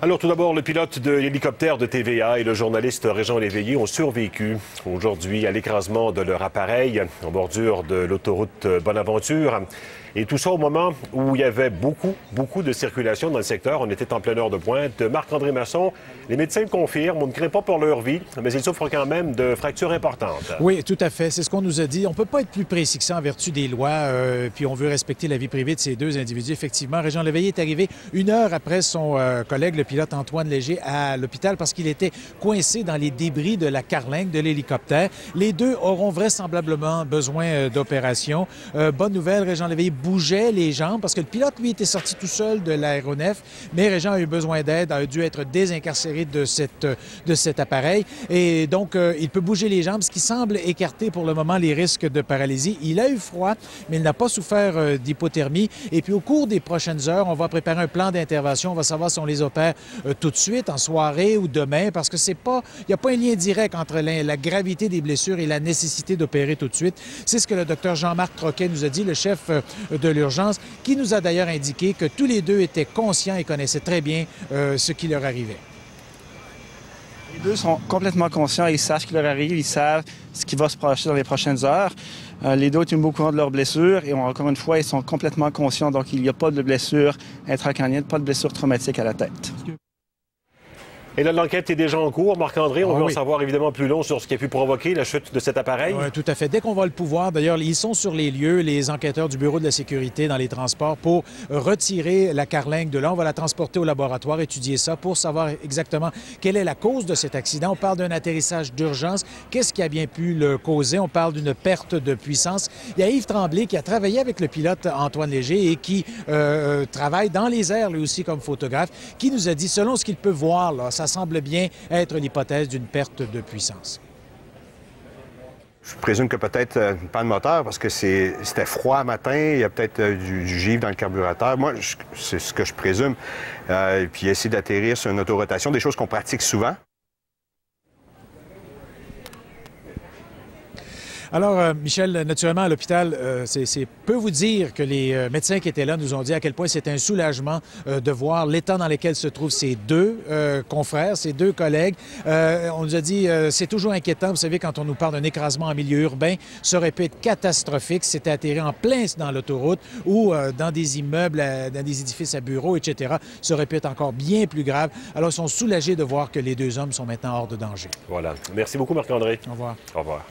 Alors tout d'abord, le pilote de l'hélicoptère de TVA et le journaliste Régent Léveillé ont survécu aujourd'hui à l'écrasement de leur appareil en bordure de l'autoroute Bonaventure. Et tout ça au moment où il y avait beaucoup de circulation dans le secteur. On était en pleine heure de pointe. Marc-André Masson, les médecins confirment, on ne craint pas pour leur vie, mais ils souffrent quand même de fractures importantes. Oui, tout à fait. C'est ce qu'on nous a dit. On ne peut pas être plus précis que ça en vertu des lois, puis on veut respecter la vie privée de ces deux individus. Effectivement, Régent Léveillé est arrivé 1 heure après son collègue, le pilote Antoine Léger, à l'hôpital parce qu'il était coincé dans les débris de la carlingue de l'hélicoptère. Les deux auront vraisemblablement besoin d'opération. Bonne nouvelle, Régent Léveillé bougeait les jambes parce que le pilote, lui, était sorti tout seul de l'aéronef, mais Régent a eu besoin d'aide, a dû être désincarcéré de cet appareil. Et donc, il peut bouger les jambes, ce qui semble écarter pour le moment les risques de paralysie. Il a eu froid, mais il n'a pas souffert d'hypothermie. Et puis, au cours des prochaines heures, on va préparer un plan d'intervention. On va savoir si on les opère tout de suite, en soirée ou demain, parce que il n'y a pas un lien direct entre la gravité des blessures et la nécessité d'opérer tout de suite. C'est ce que le docteur Jean-Marc Troquet nous a dit, le chef de l'urgence, qui nous a d'ailleurs indiqué que tous les deux étaient conscients et connaissaient très bien ce qui leur arrivait. Les deux sont complètement conscients, ils savent ce qui leur arrive, ils savent ce qui va se passer dans les prochaines heures. Les deux sont au courant de leurs blessures et encore une fois, ils sont complètement conscients, donc il n'y a pas de blessure intracrânienne, pas de blessure traumatique à la tête. Et là, l'enquête est déjà en cours. Marc-André, on veut en savoir évidemment plus long sur ce qui a pu provoquer la chute de cet appareil. Oui, tout à fait. Dès qu'on va le pouvoir, d'ailleurs, ils sont sur les lieux, les enquêteurs du Bureau de la sécurité dans les transports, pour retirer la carlingue de là. On va la transporter au laboratoire, étudier ça pour savoir exactement quelle est la cause de cet accident. On parle d'un atterrissage d'urgence. Qu'est-ce qui a bien pu le causer? On parle d'une perte de puissance. Il y a Yves Tremblay qui a travaillé avec le pilote Antoine Léger et qui travaille dans les airs, lui aussi, comme photographe, qui nous a dit, selon ce qu'il peut voir, là, ça semble bien être l'hypothèse d'une perte de puissance. Je présume que peut-être une panne moteur parce que c'était froid matin, il y a peut-être du givre dans le carburateur. Moi, c'est ce que je présume. Puis essayer d'atterrir sur une autorotation, des choses qu'on pratique souvent. Alors, Michel, naturellement, à l'hôpital, peut vous dire que les médecins qui étaient là nous ont dit à quel point c'était un soulagement de voir l'état dans lequel se trouvent ces deux confrères, ces deux collègues. On nous a dit, c'est toujours inquiétant, vous savez, quand on nous parle d'un écrasement en milieu urbain, ça aurait pu être catastrophique si c'était atterri en plein dans l'autoroute ou dans des immeubles, dans des édifices à bureaux, etc. Ça aurait pu être encore bien plus grave. Alors, ils sont soulagés de voir que les deux hommes sont maintenant hors de danger. Voilà. Merci beaucoup, Marc-André. Au revoir. Au revoir.